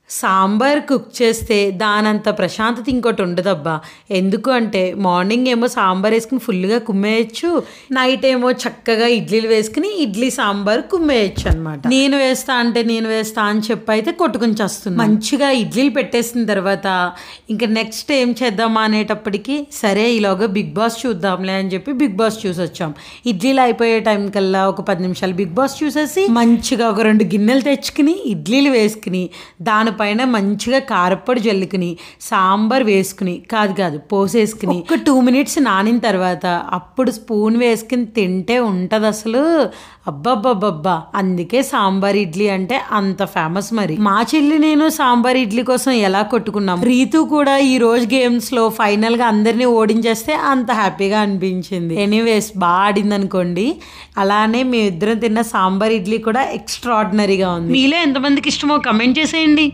Sambar cook చేస్తే దానంత ప్రశాంతత ఇంకోటి ఉండదబ్బా. ఎందుకు అంటే మార్నింగ్ ఏమో సాంబార్ వేసుకుని ఫుల్గా కుమ్మేయచ్చు, నైట్ ఏమో చక్కగా ఇడ్లీలు వేసుకుని ఇడ్లీ సాంబార్ కుమ్మేయచ్చు అనమాట. నేను వేస్తా అని చెప్పి అయితే కొట్టుకుని చేస్తుంది. మంచిగా ఇడ్లీలు పెట్టేసిన తర్వాత ఇంకా నెక్స్ట్ ఏం చేద్దామా అనేటప్పటికి సరే ఈలోగా బిగ్ బాస్ చూద్దాంలే అని చెప్పి బిగ్ బాస్ చూసి వచ్చాం. ఇడ్లీలు అయిపోయే టైం కల్లా ఒక 10 నిమిషాలు బిగ్ బాస్ చూసేసి మంచిగా ఒక 2 గిన్నెలు తెచ్చుకుని ఇడ్లీలు వేసుకుని దాని పైన మంచిగా కారప్పొడి జల్లుకుని సాంబార్ వేసుకుని పోసేసుకుని ఒక 2 మినిట్స్ నానిన తర్వాత అప్పుడు స్పూన్ వేసుకుని తింటే ఉంటది అసలు అబ్బబ్బబ్బబ్బా. అందుకే సాంబార్ ఇడ్లీ అంటే అంత ఫేమస్. మరి మా చెల్లి నేను సాంబార్ ఇడ్లీ కోసం ఎలా కొట్టుకున్నాం. రీతు కూడా ఈ రోజు గేమ్స్ లో ఫైనల్ గా అందరినీ ఓడించేస్తే అంత హ్యాపీగా అనిపించింది. ఎనీవేస్ బాగా ఆడింది అనుకోండి. అలానే మేమిద్దరం తిన్న సాంబార్ ఇడ్లీ కూడా ఎక్స్ట్రాడినరీగా ఉంది. మీలో ఎంతమందికి ఇష్టమో కమెంట్ చేసేయండి.